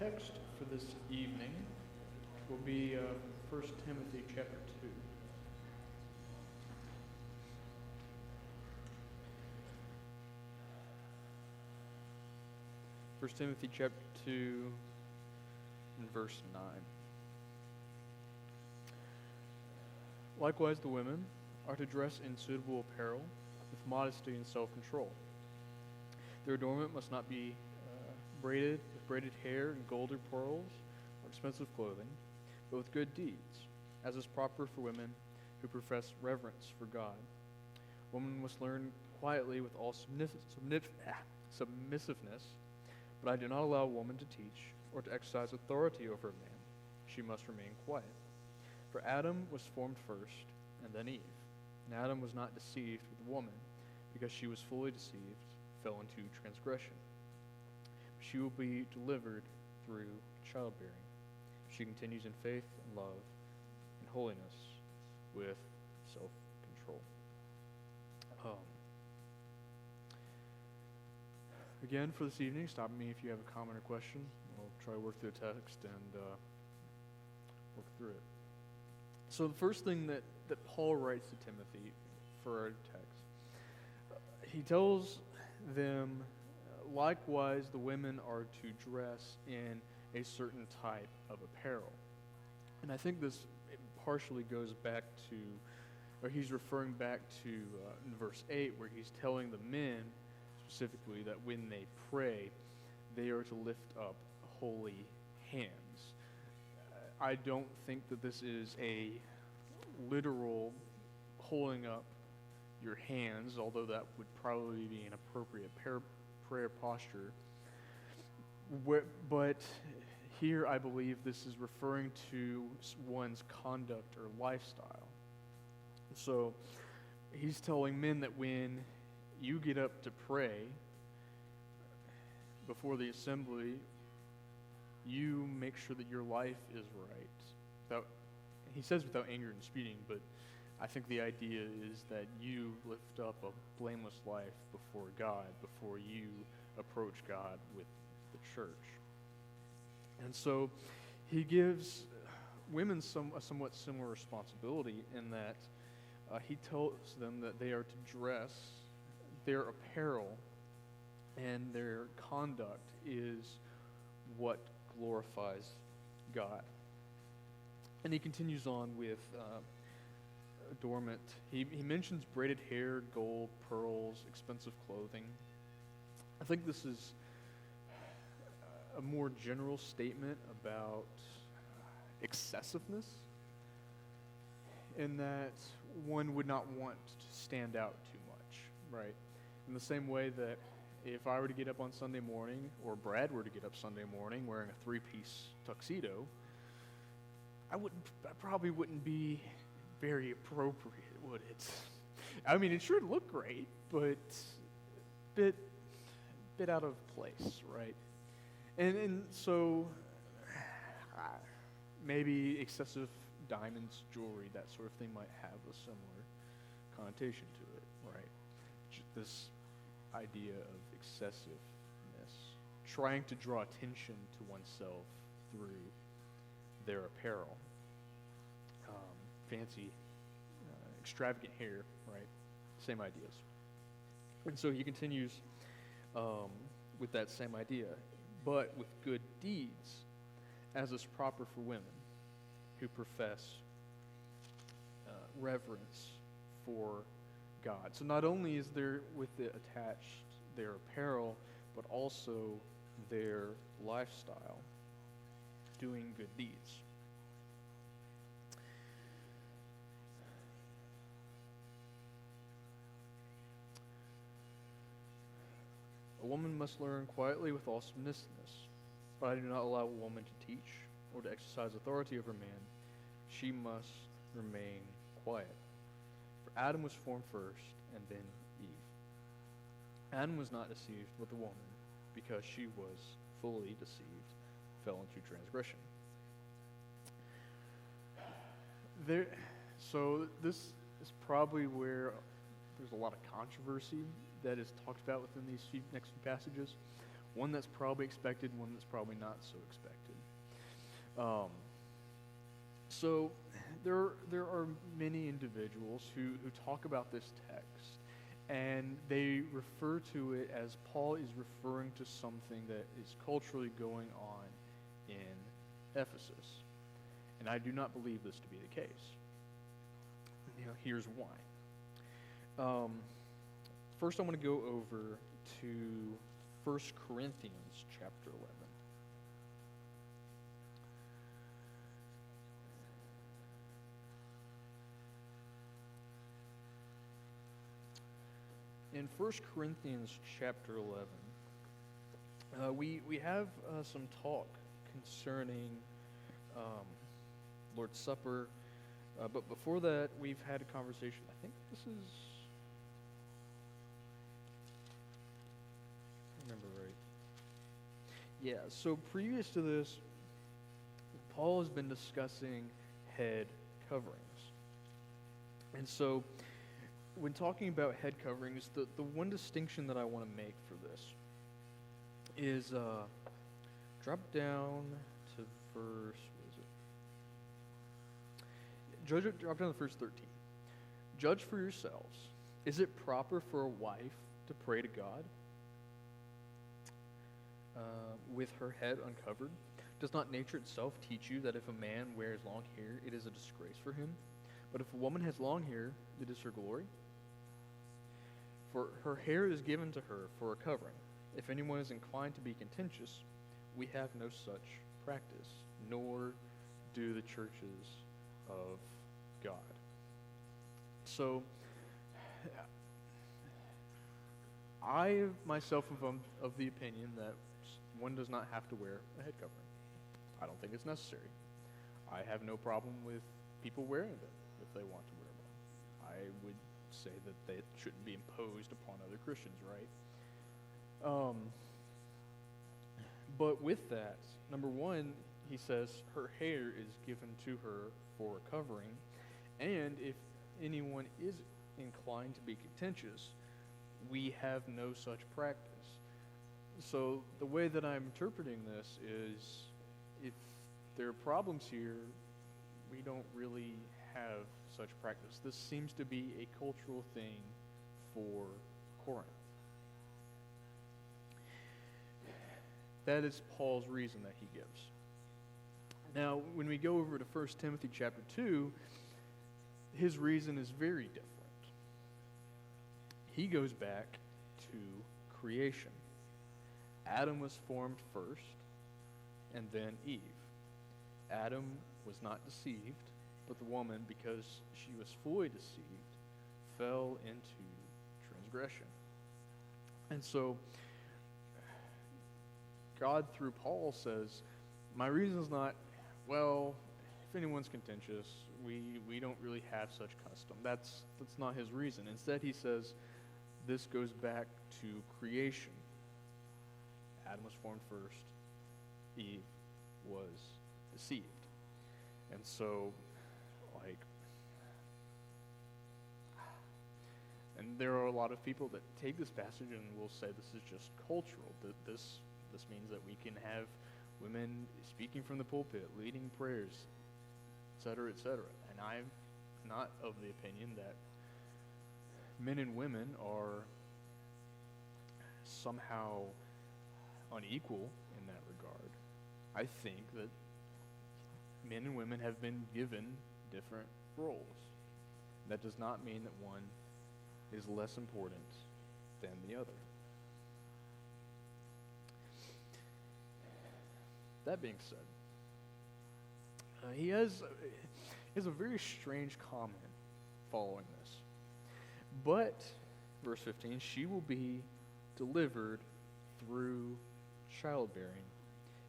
text for this evening will be 1 Timothy chapter 2. First Timothy chapter 2 and verse 9. Likewise, the women are to dress in suitable apparel with modesty and self-control. Their adornment must not be braided with braided hair and gold or pearls or expensive clothing, but with good deeds, as is proper for women who profess reverence for God. Women must learn quietly with all submissiveness, but I do not allow a woman to teach or to exercise authority over a man. She must remain quiet. For Adam was formed first, and then Eve. And Adam was not deceived with the woman, because she was fully deceived, fell into transgression. She will be delivered through childbearing. She continues in faith and love and holiness with self-control. Again, for this evening, stop me if you have a comment or question. I'll try to work through the text and work through it. So the first thing that Paul writes to Timothy for our text, he tells them, likewise, the women are to dress in a certain type of apparel. And I think this partially goes back to, or he's referring back to in verse 8, where he's telling the men specifically that when they pray, they are to lift up holy hands. I don't think that this is a literal holding up your hands, although that would probably be an appropriate prayer posture. But here I believe this is referring to one's conduct or lifestyle. So he's telling men that when you get up to pray before the assembly, you make sure that your life is right. He says without anger and speeding, but I think the idea is that you lift up a blameless life before God, before you approach God with the church. And so he gives women a somewhat similar responsibility in that he tells them that they are to dress their apparel, and their conduct is what glorifies God. And he continues on with adornment. He mentions braided hair, gold, pearls, expensive clothing. I think this is a more general statement about excessiveness, in that one would not want to stand out too much, right? In the same way that if I were to get up on Sunday morning, or Brad were to get up Sunday morning wearing a three-piece tuxedo, I probably wouldn't be very appropriate, would it? I mean, it sure look great, but bit out of place, right? And so maybe excessive diamonds, jewelry, that sort of thing might have a similar connotation to it, right? This idea of excessiveness, trying to draw attention to oneself through their apparel. Fancy, extravagant hair, right? Same ideas. And so he continues with that same idea, but with good deeds, as is proper for women who profess reverence for God. So not only is there with it attached their apparel, but also their lifestyle, doing good deeds. A woman must learn quietly with all submissiveness, but I do not allow a woman to teach or to exercise authority over man. She must remain quiet. For Adam was formed first, and then Eve. Adam was not deceived with the woman, because she was fully deceived, fell into transgression. So this is probably where there's a lot of controversy that is talked about within these next few passages. one that's probably expected, one that's probably not so expected. Um, so there are many individuals who talk about this text, and they refer to it as Paul is referring to something that is culturally going on in Ephesus. And I do not believe this to be the case. Here's why. First, I want to go over to 1 Corinthians chapter 11. In 1 Corinthians chapter 11, we have some talk concerning Lord's Supper. But before that, we've had a conversation. I think this is, if I remember right. Yeah, so previous to this, Paul has been discussing head coverings. And so, when talking about head coverings, the one distinction that I want to make for this is drop down to verse, drop down to verse 13. Judge for yourselves. Is it proper for a wife to pray to God with her head uncovered? Does not nature itself teach you that if a man wears long hair, it is a disgrace for him? But if a woman has long hair, it is her glory. For her hair is given to her for a covering. If anyone is inclined to be contentious, we have no such practice, nor do the churches of God. So, I myself am of the opinion that one does not have to wear a head covering. I don't think it's necessary. I have no problem with people wearing them if they want to wear them. I would say that they shouldn't be imposed upon other Christians, right? But with that, number one, he says her hair is given to her for a covering, and if anyone is inclined to be contentious, we have no such practice. So the way that I'm interpreting this is, if there are problems here, we don't really have such practice. This seems to be a cultural thing for Corinth. That is Paul's reason that he gives. Now, when we go over to 1 Timothy chapter 2, his reason is very different. He goes back to creation. Adam was formed first, and then Eve. Adam was not deceived, but the woman, because she was fully deceived, fell into transgression. And so, God, through Paul, says, my reason is not, well, if anyone's contentious, we don't really have such custom. That's not his reason. Instead, he says, this goes back to creation. Adam was formed first. Eve was deceived. And so, and there are a lot of people that take this passage and will say this is just cultural. That this means that we can have women speaking from the pulpit, leading prayers, etc., etc. And I'm not of the opinion that men and women are somehow unequal in that regard. I think that men and women have been given different roles. That does not mean that one is less important than the other. That being said, he has a very strange comment following this. But, verse 15, she will be delivered through childbearing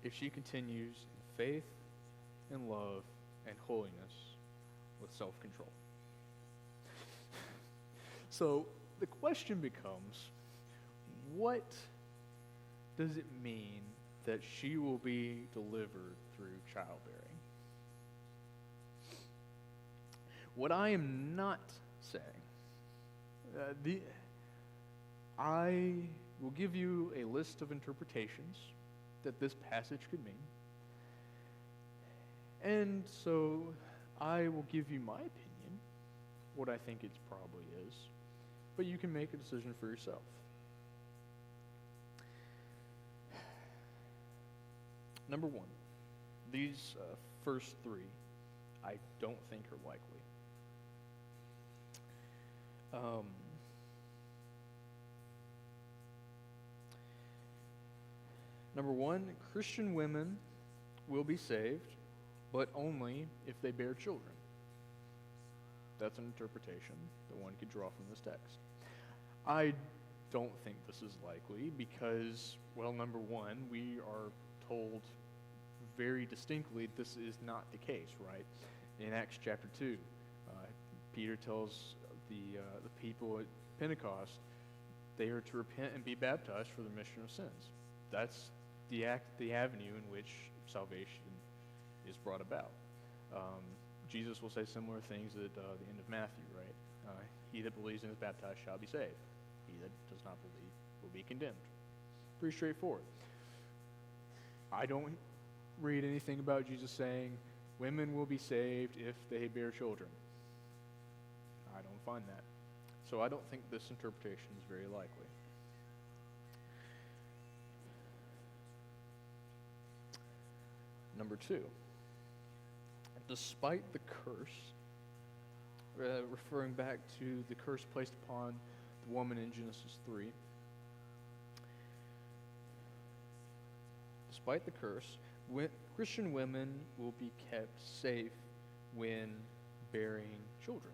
if she continues in faith and love and holiness with self-control. So the question becomes, what does it mean that she will be delivered through childbearing? What I am not saying, I will give you a list of interpretations that this passage could mean. And so I will give you my opinion, what I think it probably is, but you can make a decision for yourself. Number one, these first three I don't think are likely. Number one, Christian women will be saved, but only if they bear children. That's an interpretation that one could draw from this text. I don't think this is likely because, well, number one, we are told very distinctly this is not the case, right? In Acts chapter 2, Peter tells the people at Pentecost they are to repent and be baptized for the remission of sins. That's the avenue in which salvation is brought about. Jesus will say similar things at the end of Matthew, right? He that believes and is baptized shall be saved. He that does not believe will be condemned. Pretty straightforward. I don't read anything about Jesus saying women will be saved if they bear children. I don't find that. So I don't think this interpretation is very likely. Number two, despite the curse, referring back to the curse placed upon the woman in Genesis 3, despite the curse, Christian women will be kept safe when bearing children.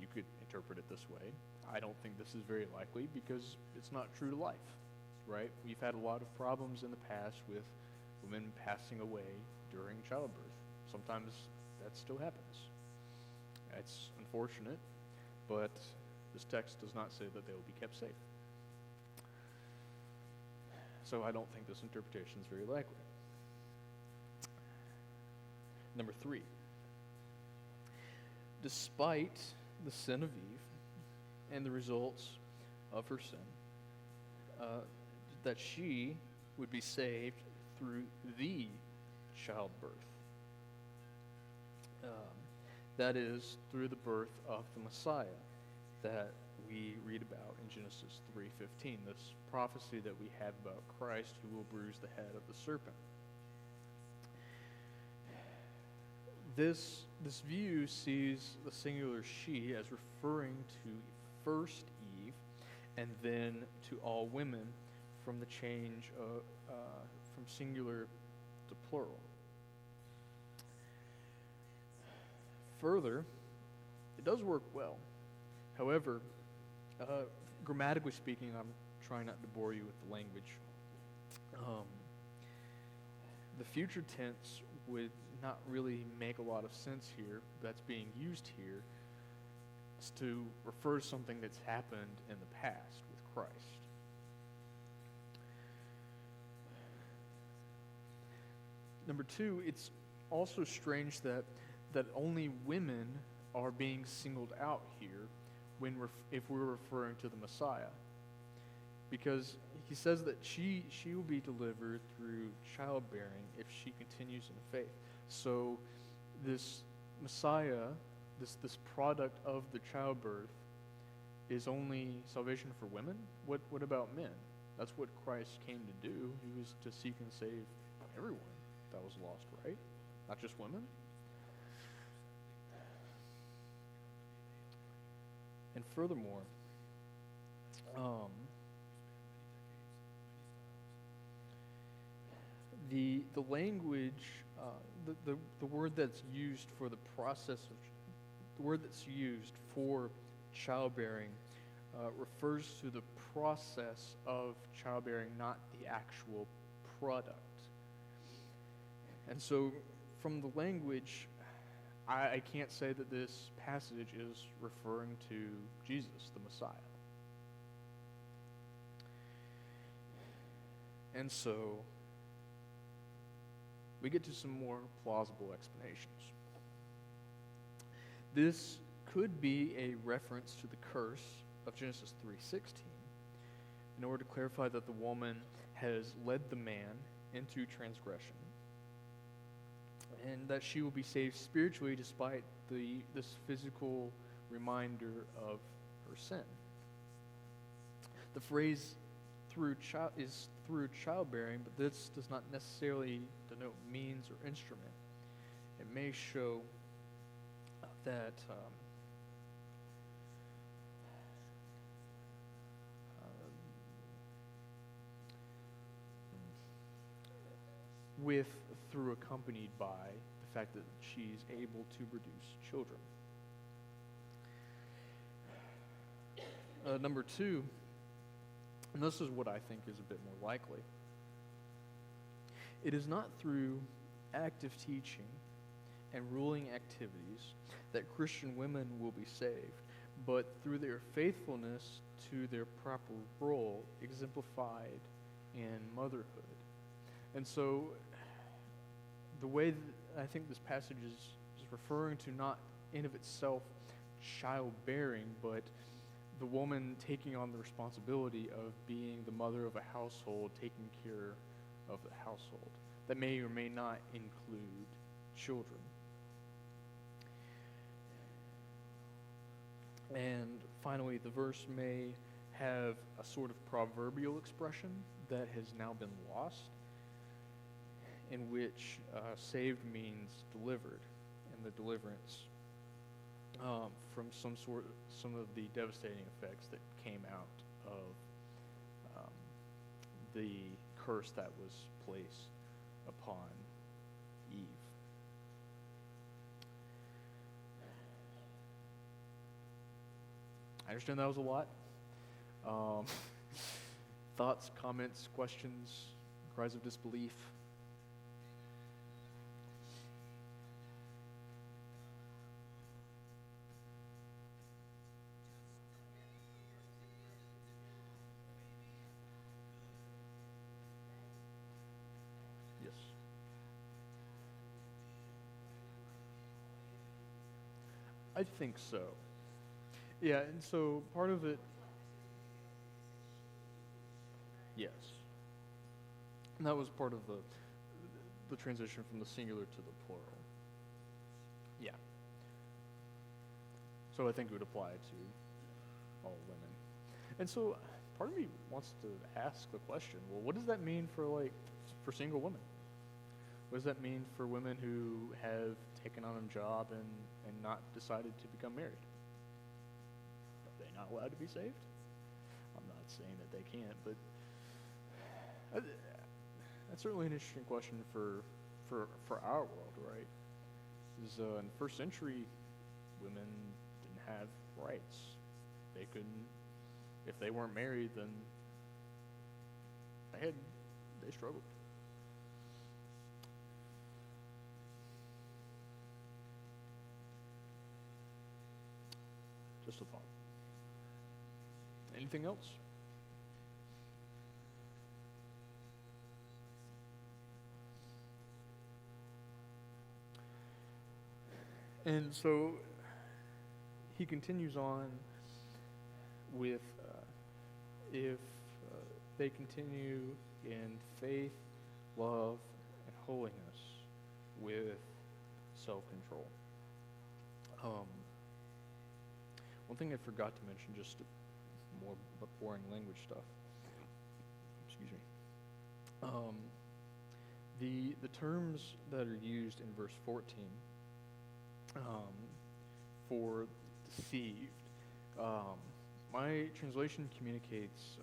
You could interpret it this way. I don't think this is very likely because it's not true to life, right? We've had a lot of problems in the past with women passing away during childbirth. Sometimes that still happens. It's unfortunate, but this text does not say that they will be kept safe. So I don't think this interpretation is very likely. Number three, despite the sin of Eve and the results of her sin, that she would be saved through the childbirth. That is, through the birth of the Messiah that we read about in Genesis 3:15, this prophecy that we have about Christ who will bruise the head of the serpent. This view sees the singular she as referring to first Eve and then to all women from the change from singular to plural. Further, it does work well. However, grammatically speaking, I'm trying not to bore you with the language. The future tense would not really make a lot of sense here. That's being used here is to refer to something that's happened in the past with Christ. Number two, it's also strange that only women are being singled out here if we're referring to the Messiah. Because he says that she will be delivered through childbearing if she continues in faith. So this Messiah, this product of the childbirth, is only salvation for women? What about men? That's what Christ came to do. He was to seek and save everyone that was lost, right? Not just women. And furthermore, the language, the word that's used for the process of, the word that's used for childbearing refers to the process of childbearing, not the actual product. And so from the language, I can't say that this passage is referring to Jesus, the Messiah. And so we get to some more plausible explanations. This could be a reference to the curse of Genesis 3:16, in order to clarify that the woman has led the man into transgression, and that she will be saved spiritually despite this physical reminder of her sin. The phrase is through childbearing, but this does not necessarily denote means or instrument. It may show that through accompanied by the fact that she's able to produce children. Number two, and this is what I think is a bit more likely, it is not through active teaching and ruling activities that Christian women will be saved, but through their faithfulness to their proper role exemplified in motherhood. And so the way that I think this passage is referring to, not in of itself childbearing, but the woman taking on the responsibility of being the mother of a household, taking care of the household. That may or may not include children. And finally, the verse may have a sort of proverbial expression that has now been lost, in which saved means delivered, and the deliverance from some of the devastating effects that came out of the curse that was placed upon Eve. I understand that was a lot. Thoughts, comments, questions, cries of disbelief? Yes. I think so. Yeah, and so part of it, yes. And that was part of the transition from the singular to the plural. Yeah. So I think it would apply to all women. And so part of me wants to ask the question, well, what does that mean for single women? What does that mean for women who have taken on a job and not decided to become married? Are they not allowed to be saved? I'm not saying that they can't, but that's certainly an interesting question for our world, right? Because in the first century, women didn't have rights. They couldn't, if they weren't married, then they struggled. Just a thought. Anything else? And so he continues on with if they continue in faith, love, and holiness with self-control. One thing I forgot to mention, just more boring language stuff. Excuse me. The terms that are used in verse 14 for deceived. My translation communicates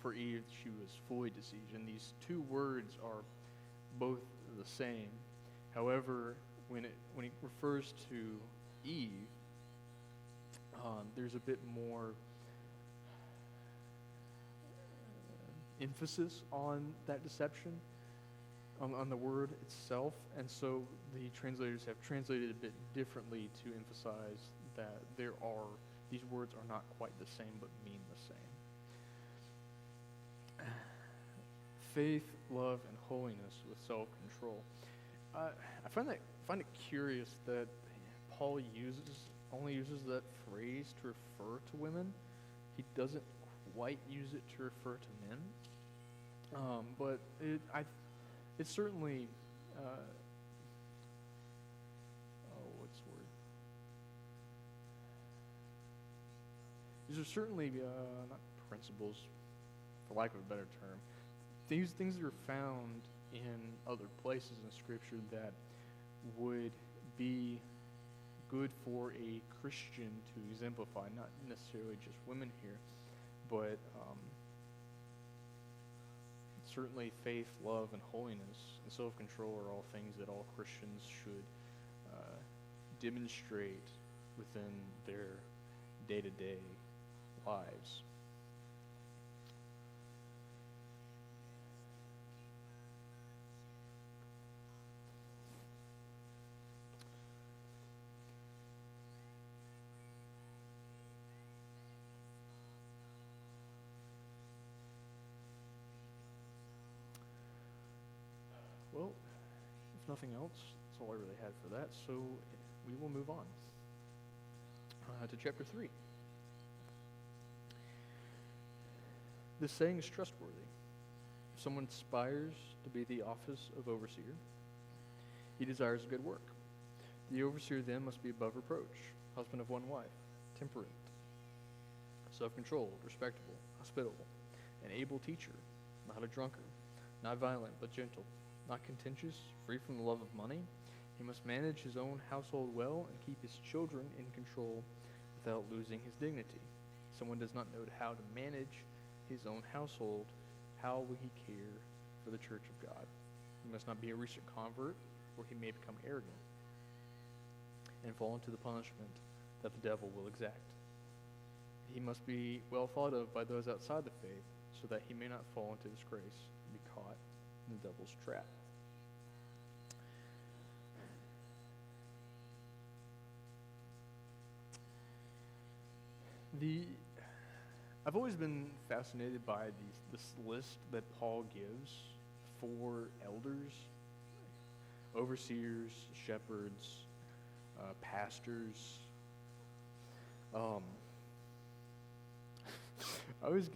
for Eve she was fully deceived, and these two words are both the same. However, when it refers to Eve, there's a bit more emphasis on that deception, on the word itself, and so the translators have translated a bit differently to emphasize that these words are not quite the same but mean the same. Faith, love, and holiness with self-control. I find it curious that Paul only uses that phrase to refer to women. He doesn't White use it to refer to men, but it's certainly what's the word? These are certainly not principles, for lack of a better term. These things that are found in other places in Scripture that would be good for a Christian to exemplify, not necessarily just women here, but certainly faith, love, and holiness and self-control are all things that all Christians should demonstrate within their day-to-day lives. Well, if nothing else, that's all I really had for that, so we will move on to chapter 3. This saying is trustworthy. If someone aspires to be the office of overseer, he desires a good work. The overseer then must be above reproach, husband of one wife, temperate, self-controlled, respectable, hospitable, an able teacher, not a drunkard, not violent but gentle, not contentious, free from the love of money. He must manage his own household well and keep his children in control without losing his dignity. If someone does not know how to manage his own household, how will he care for the church of God? He must not be a recent convert, or he may become arrogant and fall into the punishment that the devil will exact. He must be well thought of by those outside the faith, so that he may not fall into disgrace and be caught in the devil's trap. I've always been fascinated by this list that Paul gives for elders, overseers, shepherds, pastors. I always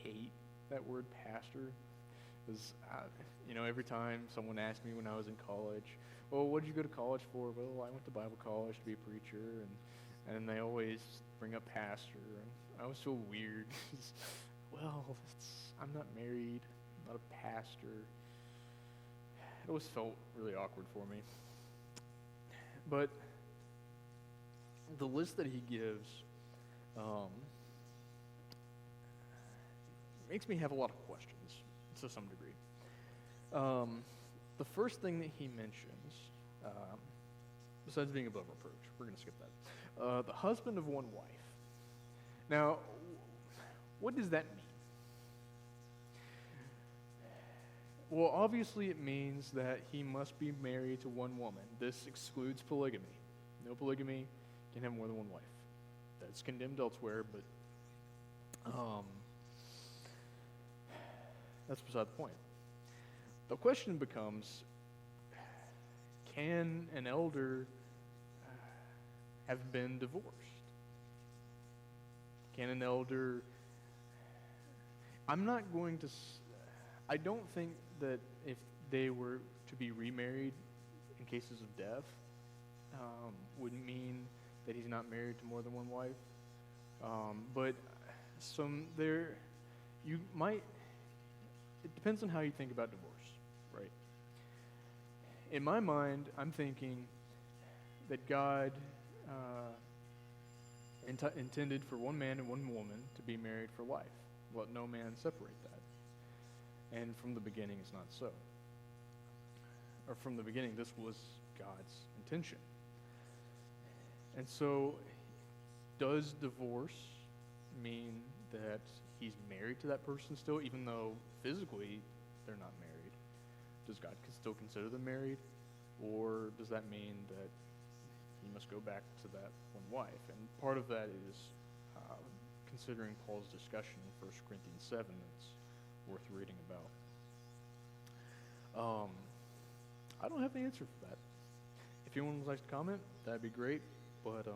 hate that word pastor, because every time someone asked me when I was in college, well, what did you go to college for? Well, I went to Bible college to be a preacher, and they always bring up pastor, and I always feel weird. I'm not married, I'm not a pastor. It always felt really awkward for me. But the list that he gives makes me have a lot of questions to some degree. The first thing that he mentions, besides being above reproach, we're going to skip that, the husband of one wife. Now, what does that mean? Well, obviously it means that he must be married to one woman. This excludes polygamy. No polygamy, can have more than one wife. That's condemned elsewhere, but that's beside the point. The question becomes, can an elder have been divorced? Can an elder... I don't think that if they were to be remarried in cases of death, wouldn't mean that he's not married to more than one wife. But it depends on how you think about divorce, right? In my mind, I'm thinking that God intended for one man and one woman to be married for life. Let no man separate that. And from the beginning, it's not so. Or from the beginning, this was God's intention. And so, does divorce mean that he's married to that person still, even though physically they're not married? Does God still consider them married? Or does that mean that he must go back to that one wife? And part of that is considering Paul's discussion in 1 Corinthians 7 that's worth reading about. I don't have the answer for that. If anyone would like to comment, that'd be great. But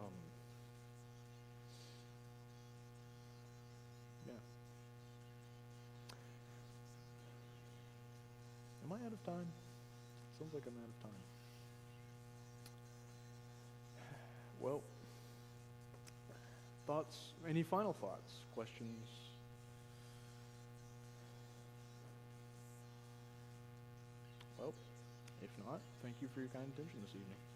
I out of time? Sounds like I'm out of time. Well, thoughts? Any final thoughts? Questions? Well, if not, thank you for your kind attention this evening.